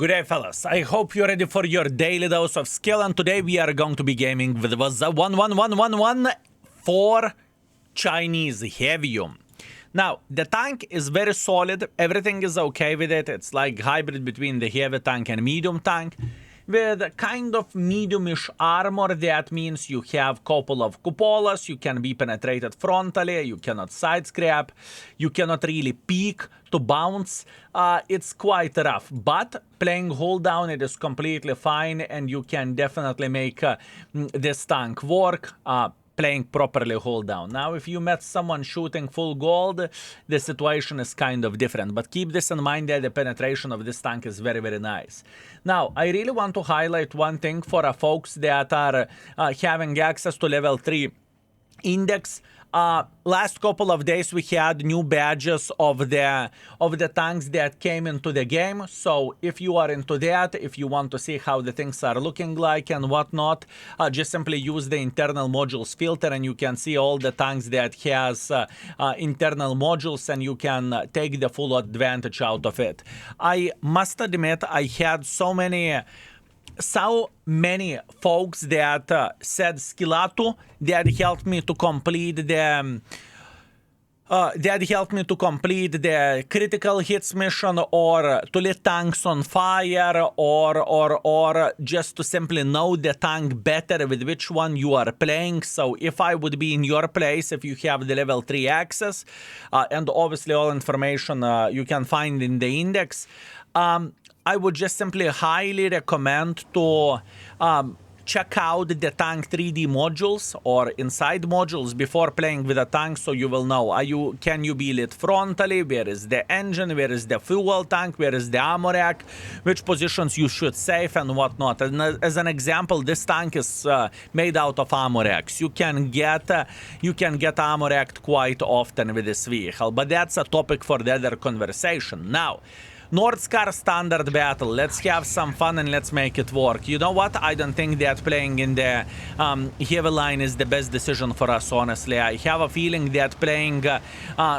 Good day, fellas. I hope you're ready for your daily dose of skill, and today we are going to be gaming with WZ-111 for Chinese Heavium. Now, the tank is very solid. Everything is okay with it. It's like hybrid between the heavy tank and medium tank. With kind of mediumish armor, that means you have couple of cupolas, you can be penetrated frontally, you cannot side scrap, you cannot really peek to bounce. It's quite rough, but playing hold down, it is completely fine, and you can definitely make this tank work. Playing properly hold down. Now, if you met someone shooting full gold, the situation is kind of different. But keep this in mind that the penetration of this tank is very, very nice. Now, I really want to highlight one thing for folks that are having access to level 3 index. Last couple of days we had new badges of the tanks that came into the game. So if you are into that, if you want to see how the things are looking like and whatnot, just simply use the internal modules filter and you can see all the tanks that has internal modules, and you can take the full advantage out of it. I must admit, I had so many folks that said Skilatu that helped me to complete the critical hits mission, or to lit tanks on fire, or just to simply know the tank better with which one you are playing. So if I would be in your place, if you have the level 3 access, and obviously all information you can find in the index, I would just simply highly recommend to check out the tank 3D modules or inside modules before playing with a tank, so you will know, can you be lit frontally, where is the engine, where is the fuel tank, where is the ammo rack, which positions you should save and whatnot. And as an example, this tank is made out of ammo racks. You can get ammo racked quite often with this vehicle, but that's a topic for the other conversation. Now, Nordskar standard battle. Let's have some fun and let's make it work. You know what? I don't think that playing in the heavy line is the best decision for us, honestly. I have a feeling that playing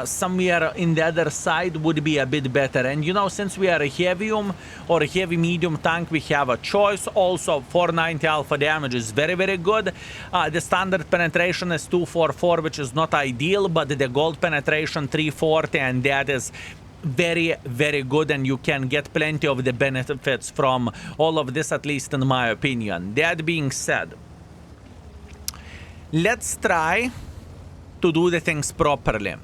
somewhere in the other side would be a bit better. And you know, since we are a heavium or a heavy medium tank, we have a choice. Also, 490 alpha damage is very, very good. The standard penetration is 244, which is not ideal, but the gold penetration 340, and that is very, very good, and you can get plenty of the benefits from all of this, at least in my opinion. That being said, let's try to do the things properly.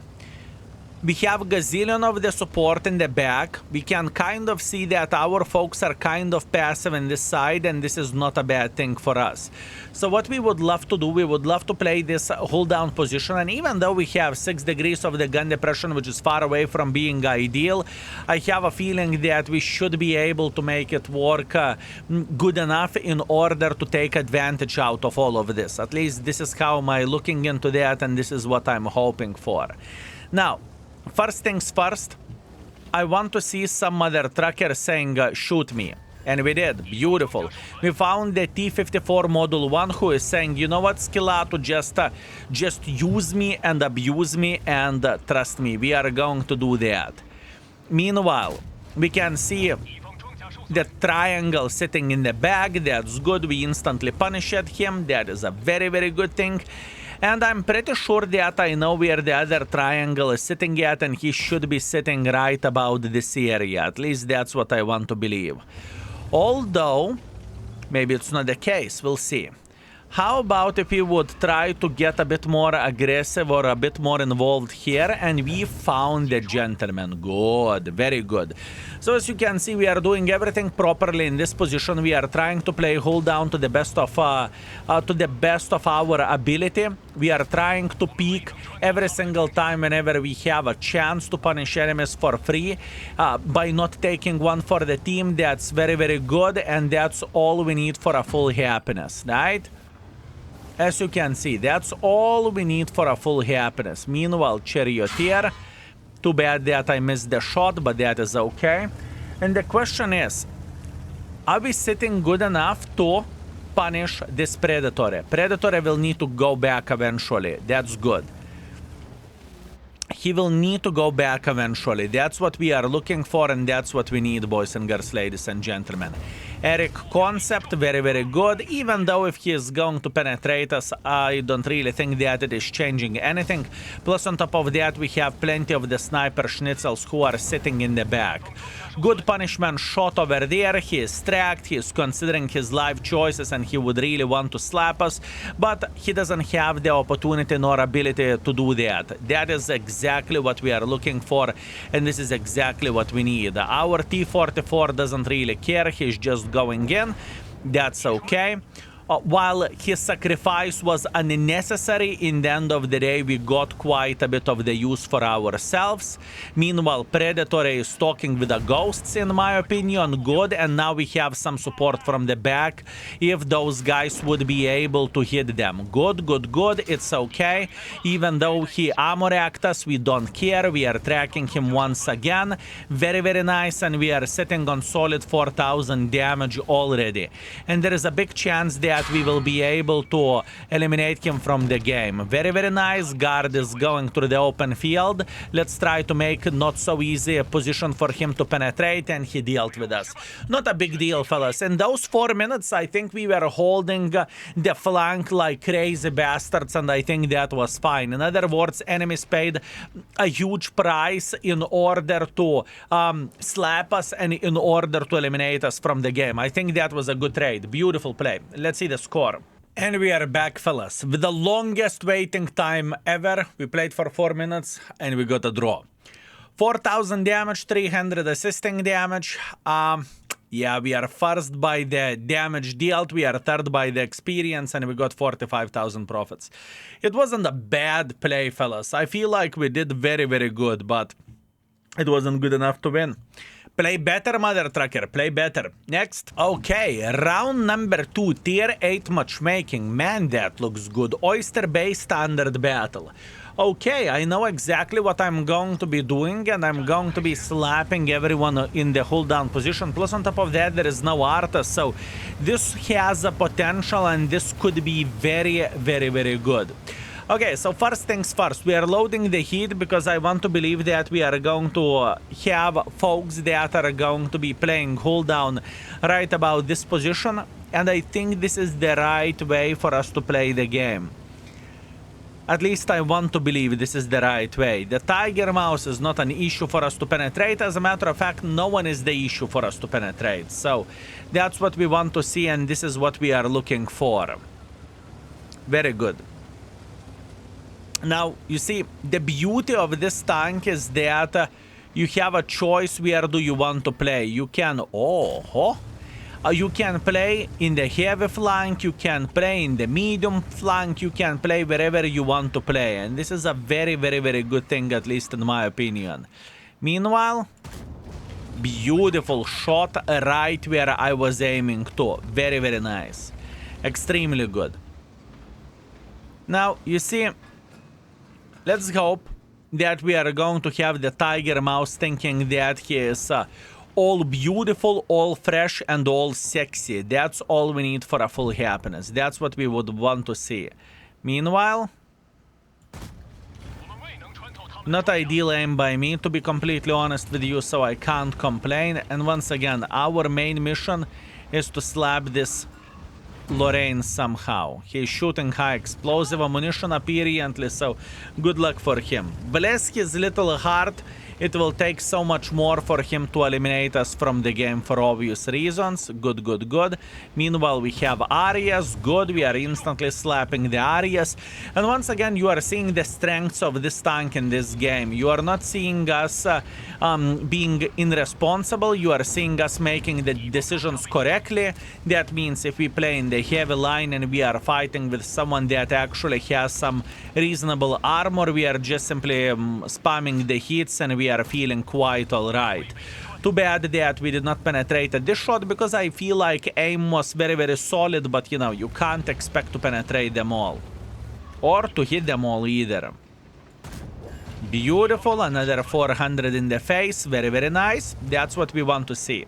We have gazillion of the support in the back. We can kind of see that our folks are kind of passive in this side, and this is not a bad thing for us. So what we would love to do, we would love to play this hold down position, and even though we have 6 degrees of the gun depression, which is far away from being ideal, I have a feeling that we should be able to make it work good enough in order to take advantage out of all of this. At least this is how I'm looking into that, and this is what I'm hoping for. Now, first things first, I want to see some mother trucker saying, shoot me. And we did. Beautiful. We found the T-54 Model 1 who is saying, you know what, Skilatu, just use me and abuse me, and trust me, we are going to do that. Meanwhile, we can see the triangle sitting in the bag. That's good. We instantly punished him. That is a very, very good thing. And I'm pretty sure that I know where the other triangle is sitting at, and he should be sitting right about this area. At least that's what I want to believe. Although, maybe it's not the case. We'll see. How about if we would try to get a bit more aggressive or a bit more involved here? And we found the gentleman. Good, very good. So as you can see, we are doing everything properly in this position. We are trying to play hold down to the best of our ability. We are trying to peek every single time whenever we have a chance to punish enemies for free by not taking one for the team. That's very, very good, and that's all we need for a full happiness, right? As you can see, that's all we need for a full happiness. Meanwhile, Charioteer, too bad that I missed the shot, but that is okay. And the question is, are we sitting good enough to punish this Predator? Predator will need to go back eventually. That's good. he will need to go back eventually. That's what we are looking for, and that's what we need, boys and girls, ladies and gentlemen. Eric concept, very, very good. Even though if he is going to penetrate us, I don't really think that it is changing anything. Plus, on top of that, we have plenty of the sniper schnitzels who are sitting in the back. Good punishment shot over there. He is tracked. He is considering his life choices, and he would really want to slap us. But he doesn't have the opportunity nor ability to do that. That is exactly what we are looking for, and this is exactly what we need. Our T-44 doesn't really care. He's just going in. That's okay. While his sacrifice was unnecessary, in the end of the day, we got quite a bit of the use for ourselves. Meanwhile, Predator is talking with the ghosts, in my opinion. Good, and now we have some support from the back. If those guys would be able to hit them. Good, good, good. It's okay. Even though he ammo-racked us, we don't care. We are tracking him once again. Very, very nice, and we are sitting on solid 4,000 damage already. And there is a big chance that we will be able to eliminate him from the game. Very, very nice. Guard is going through the open field. Let's try to make not so easy a position for him to penetrate, and he dealt with us. Not a big deal, fellas. In those 4 minutes, I think we were holding the flank like crazy bastards, and I think that was fine. In other words, enemies paid a huge price in order to slap us and in order to eliminate us from the game. I think that was a good trade. Beautiful play. Let's see the score. And we are back, fellas, with the longest waiting time ever. We played for 4 minutes and we got a draw. 4,000 damage, 300 assisting damage. Yeah, we are first by the damage dealt, we are third by the experience, and we got 45,000 profits. It wasn't a bad play, fellas. I feel like we did very, very good, but it wasn't good enough to win. Play better, mother trucker. Play better. Next. Okay, round number 2, tier 8 matchmaking. Man, that looks good. Oyster Bay standard battle. Okay, I know exactly what I'm going to be doing, and I'm going to be slapping everyone in the hold down position. Plus, on top of that, there is no Arta, so this has a potential, and this could be very, very, very good. Okay, so first things first, we are loading the heat because I want to believe that we are going to have folks that are going to be playing hold down right about this position, and I think this is the right way for us to play the game. At least I want to believe this is the right way. The Tiger Mouse is not an issue for us to penetrate. As a matter of fact, no one is the issue for us to penetrate. So that's what we want to see, and this is what we are looking for. Very good. Now, you see, the beauty of this tank is that you have a choice where do you want to play. You can, you can play in the heavy flank, you can play in the medium flank, you can play wherever you want to play. And this is a very, very, very good thing, at least in my opinion. Meanwhile, beautiful shot right where I was aiming to. Very, very nice. Extremely good. Now, you see, let's hope that we are going to have the Tiger Mouse thinking that he is all beautiful, all fresh, and all sexy. That's all we need for a full happiness. That's what we would want to see. Meanwhile, not ideal aim by me, to be completely honest with you, so I can't complain. And once again, our main mission is to slap this Lorraine somehow. He's shooting high explosive ammunition apparently, so good luck for him. Bless his little heart. It will take so much more for him to eliminate us from the game for obvious reasons. Good, good, good. Meanwhile, we have Arias. Good, we are instantly slapping the Arias. And once again, you are seeing the strengths of this tank in this game. You are not seeing us being irresponsible. You are seeing us making the decisions correctly. That means if we play in the heavy line and we are fighting with someone that actually has some reasonable armor, we are just simply spamming the hits and we are feeling quite alright. Too bad that we did not penetrate this shot, because I feel like aim was very, very solid, but you know, you can't expect to penetrate them all. Or to hit them all either. Beautiful, another 400 in the face, very, very nice. That's what we want to see.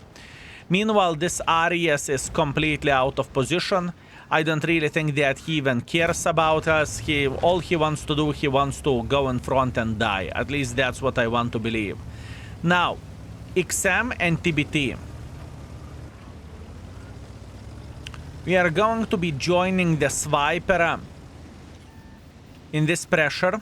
Meanwhile, this Arias is completely out of position. I don't really think that he even cares about us. All he wants to do, he wants to go in front and die. At least that's what I want to believe. Now, XM and TBT. We are going to be joining the Swiper in this pressure.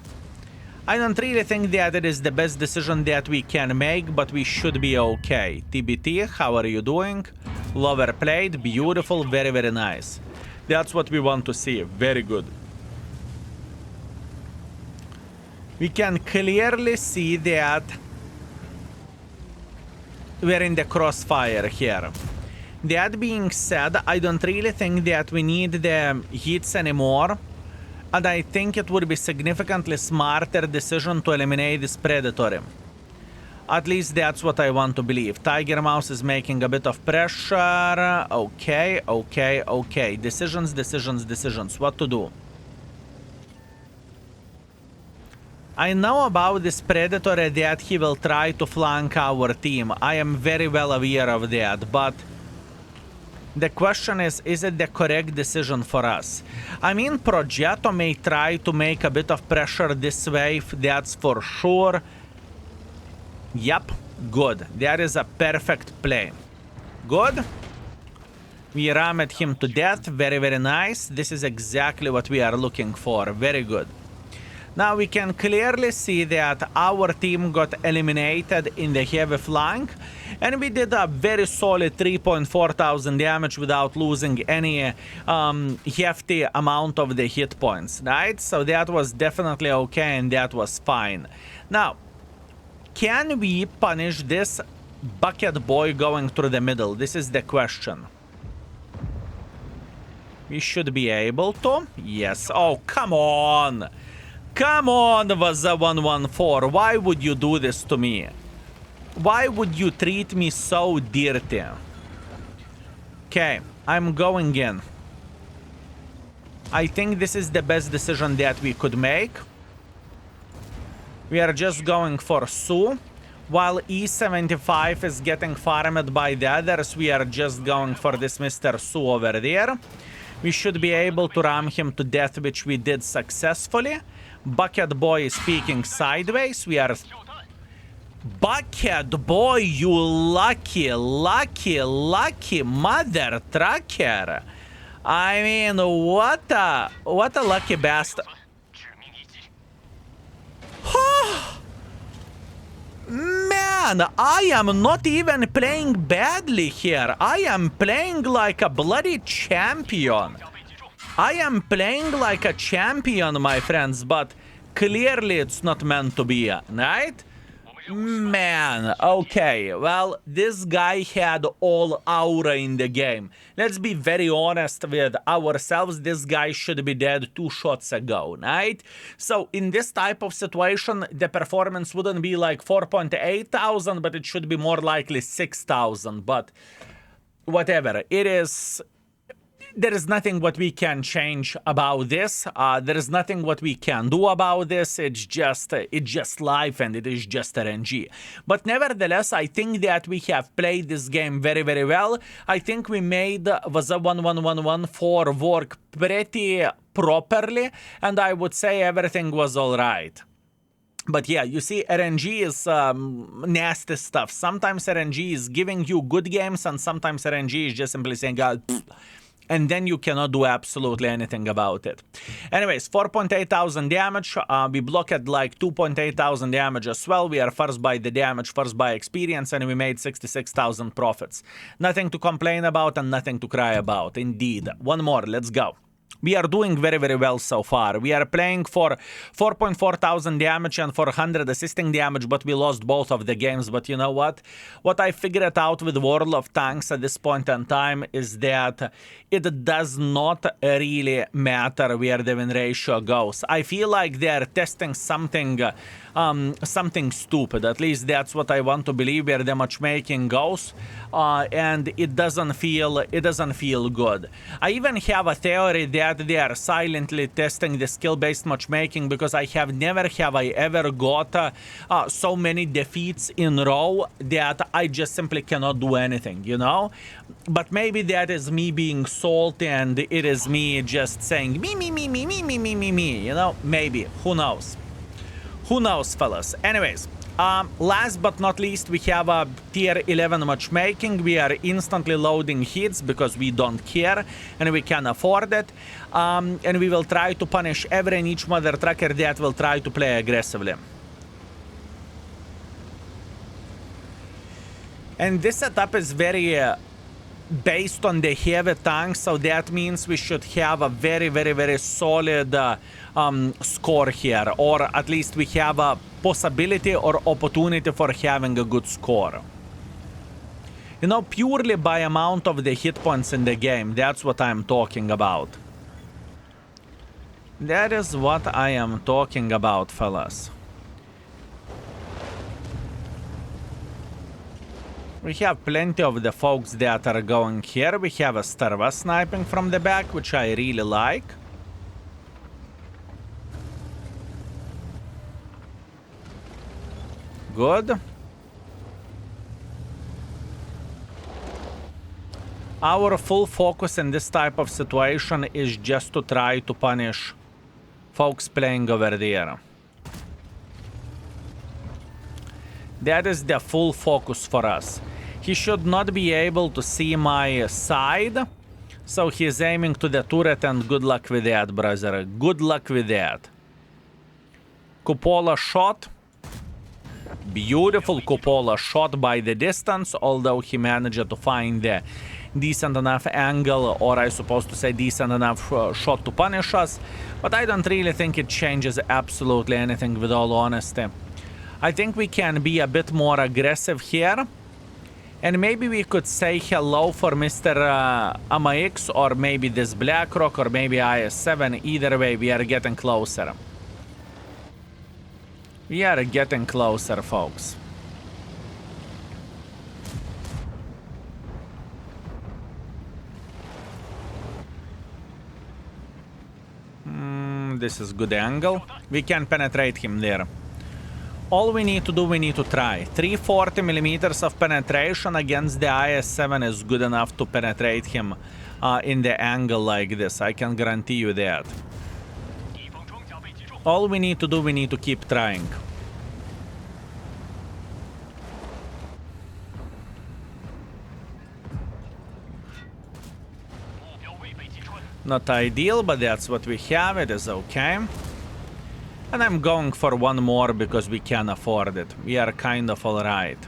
I don't really think that it is the best decision that we can make, but we should be okay. TBT, how are you doing? Lower plate, beautiful, very, very nice. That's what we want to see, very good. We can clearly see that we're in the crossfire here. That being said, I don't really think that we need the hits anymore. And I think it would be significantly smarter decision to eliminate this Predator. At least that's what I want to believe. Tiger Mouse is making a bit of pressure. Okay, okay, okay. Decisions, decisions, decisions. What to do? I know about this Predator that he will try to flank our team. I am very well aware of that, but the question is it the correct decision for us? I mean, Progetto may try to make a bit of pressure this way, that's for sure. Yep, good. That is a perfect play. Good. We rammed him to death. Very, very nice. This is exactly what we are looking for. Very good. Now we can clearly see that our team got eliminated in the heavy flank, and we did a very solid 3,400 damage without losing any hefty amount of the hit points, right? So that was definitely okay, and that was fine. Now, can we punish this bucket boy going through the middle? This is the question. We should be able to. Yes. Oh, come on. Come on, WZ-111. Why would you do this to me? Why would you treat me so dirty? Okay, I'm going in. I think this is the best decision that we could make. We are just going for Sue. While E75 is getting farmed by the others, we are just going for this Mr. Sue over there. We should be able to ram him to death, which we did successfully. Bucket Boy is peeking sideways. We are... Bucket Boy, you lucky, lucky, lucky mother trucker. I mean, what a lucky bastard. Man, I am not even playing badly here. I am playing like a bloody champion. I am playing like a champion, my friends, but clearly it's not meant to be, right? Man, okay, well, this guy had all aura in the game. Let's be very honest with ourselves, this guy should be dead 2 shots ago, right? So, in this type of situation, the performance wouldn't be like 4,800, but it should be more likely 6,000, but whatever, it is... There is nothing what we can change about this. There is nothing what we can do about this. It's just life, and it is just RNG. But nevertheless, I think that we have played this game very, very well. I think we made WZ-111 work pretty properly, and I would say everything was all right. But yeah, you see, RNG is nasty stuff. Sometimes RNG is giving you good games, and sometimes RNG is just simply saying, and then you cannot do absolutely anything about it. Anyways, 4,800 damage. We blocked like 2,800 damage as well. We are first by the damage, first by experience, and we made 66,000 profits. Nothing to complain about and nothing to cry about. Indeed. One more, let's go. We are doing very, very well so far. We are playing for 4,400 damage and for 100 assisting damage, but we lost both of the games. But you know what? What I figured out with World of Tanks at this point in time is that it does not really matter where the win ratio goes. I feel like they are testing something something stupid. At least that's what I want to believe where the matchmaking goes, and it doesn't feel good. I even have a theory that they are silently testing the skill-based matchmaking, because never have I ever got so many defeats in a row that I just simply cannot do anything, you know? But maybe that is me being salty, and it is me just saying me, you know? Maybe. Who knows? Who knows, fellas? Anyways, last but not least, we have a tier 11 matchmaking. We are instantly loading hits because we don't care and we can afford it. And we will try to punish every and each mother trucker that will try to play aggressively. And this setup is very based on the heavy tanks, so that means we should have a very solid score here, or at least we have a possibility or opportunity for having a good score. You know, purely by amount of the hit points in the game, that's what I'm talking about. That is what I am talking about, fellas. We have plenty of the folks that are going here. We have a Starva sniping from the back, which I really like. Good. Our full focus in this type of situation is just to try to punish folks playing over there. That is the full focus for us. He should not be able to see my side, so he's aiming to the turret, and good luck with that, brother. Good luck with that. Cupola shot. Beautiful cupola shot by the distance, although he managed to find the decent enough angle, or I supposed to say decent enough shot to punish us, but I don't really think it changes absolutely anything, with all honesty. I think we can be a bit more aggressive here. And maybe we could say hello for Mr. AMX, or maybe this BlackRock, or maybe IS-7. Either way, we are getting closer. We are getting closer, folks. This is good angle. We can penetrate him there. All we need to do, we need to try. 340 millimeters of penetration against the IS-7 is good enough to penetrate him in the angle like this. I can guarantee you that. All we need to do, we need to keep trying. Not ideal, but that's what we have. It is okay. And I'm going for one more because we can afford it. We are kind of alright.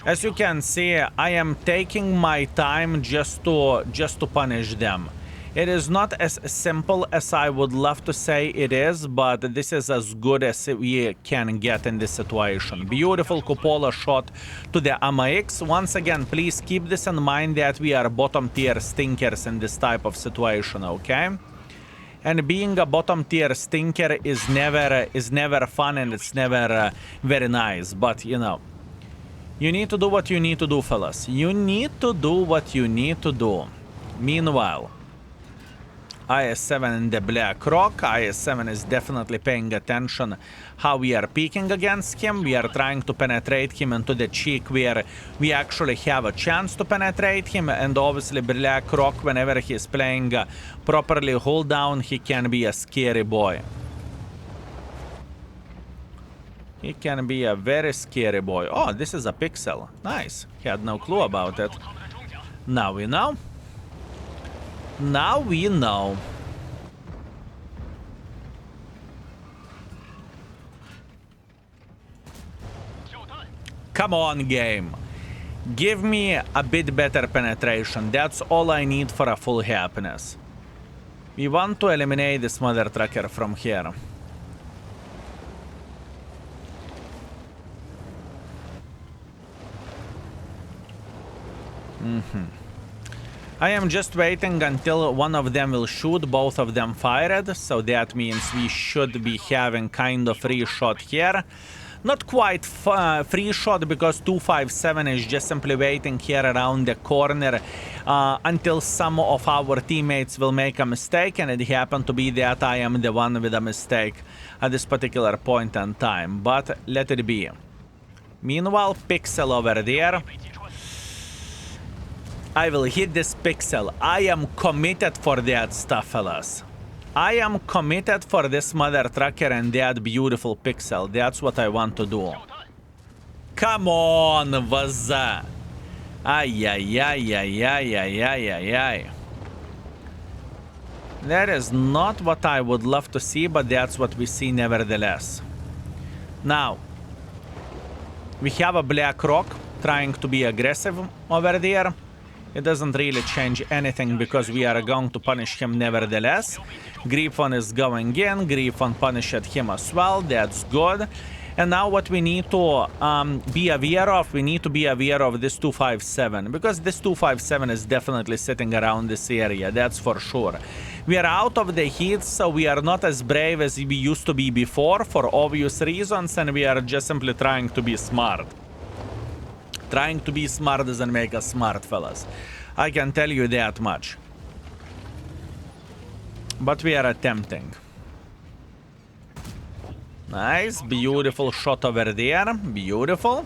As you can see, I am taking my time just to punish them. It is not as simple as I would love to say it is, but this is as good as we can get in this situation. Beautiful cupola shot to the AMX. Once again, please keep this in mind that we are bottom tier stinkers in this type of situation, okay? And being a bottom tier stinker is never fun, and it's never very nice, but you know. You need to do what you need to do, fellas. You need to do what you need to do. Meanwhile, IS-7 in the BlackRock. IS-7 is definitely paying attention how we are peeking against him. We are trying to penetrate him into the cheek where we actually have a chance to penetrate him. And obviously BlackRock, whenever he is playing properly hold down, he can be a scary boy. He can be a very scary boy. Oh, this is a pixel. Nice. Had no clue about it. Now we know. Now we know. Come on, game. Give me a bit better penetration. That's all I need for a full happiness. We want to eliminate this mother trucker from here. I am just waiting until one of them will shoot, both of them fired, so that means we should be having kind of free shot here. Not quite free shot because 257 is just simply waiting here around the corner until some of our teammates will make a mistake, and it happened to be that I am the one with a mistake at this particular point in time, but let it be. Meanwhile, Pixel over there. I will hit this Pixel. I am committed for that stuff, fellas. I am committed for this mother trucker and that beautiful Pixel. That's what I want to do. Come on, WZ. Ay, ay, ay, ay, ay, ay, ay, ay, ay. That is not what I would love to see, but that's what we see nevertheless. Now, we have a Black Rock trying to be aggressive over there. It doesn't really change anything because we are going to punish him nevertheless. Griffon is going in. Griffon punished him as well. That's good. And now what we need to be aware of, we need to be aware of this 257. Because this 257 is definitely sitting around this area. That's for sure. We are out of the heat, so we are not as brave as we used to be before for obvious reasons. And we are just simply trying to be smart. Trying to be smart doesn't make us smart, fellas. I can tell you that much. But we are attempting. Nice, beautiful shot over there. Beautiful.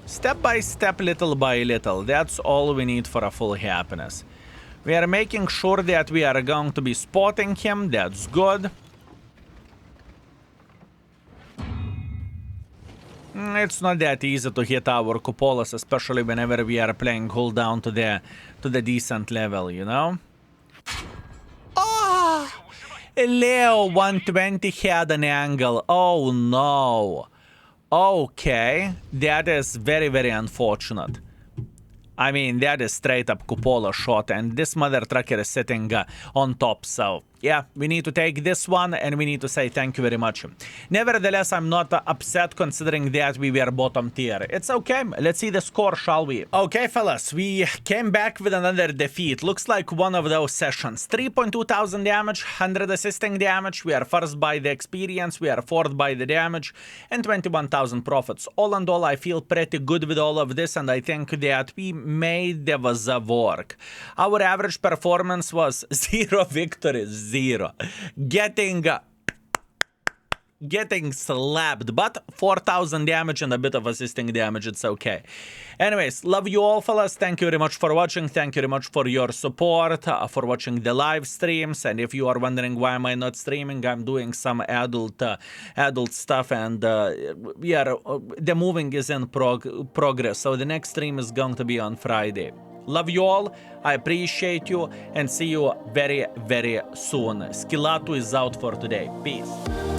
Step by step, little by little. That's all we need for a full happiness. We are making sure that we are going to be spotting him. That's good. It's not that easy to hit our cupolas, especially whenever we are playing hold down to the decent level, you know? Oh! Leo 120 had an angle. Oh no. Okay, that is very, very unfortunate. I mean, that is straight up cupola shot, and this mother trucker is sitting on top, so yeah, we need to take this one, and we need to say thank you very much. Nevertheless, I'm not upset considering that we were bottom tier. It's okay. Let's see the score, shall we? Okay, fellas, we came back with another defeat. Looks like one of those sessions. 3.2 thousand damage, 100 assisting damage. We are first by the experience, we are fourth by the damage, and 21,000 profits. All in all, I feel pretty good with all of this, and I think that we made the WZ work. Our average performance was 0 victories. 0. Getting slapped, but 4,000 damage and a bit of assisting damage, it's okay. Anyways, love you all, fellas. Thank you very much for watching. Thank you very much for your support, for watching the live streams. And if you are wondering why am I not streaming, I'm doing some adult stuff, and yeah, the moving is in progress. So the next stream is going to be on Friday. Love you all, I appreciate you, and see you very, very soon. Skilatu is out for today. Peace.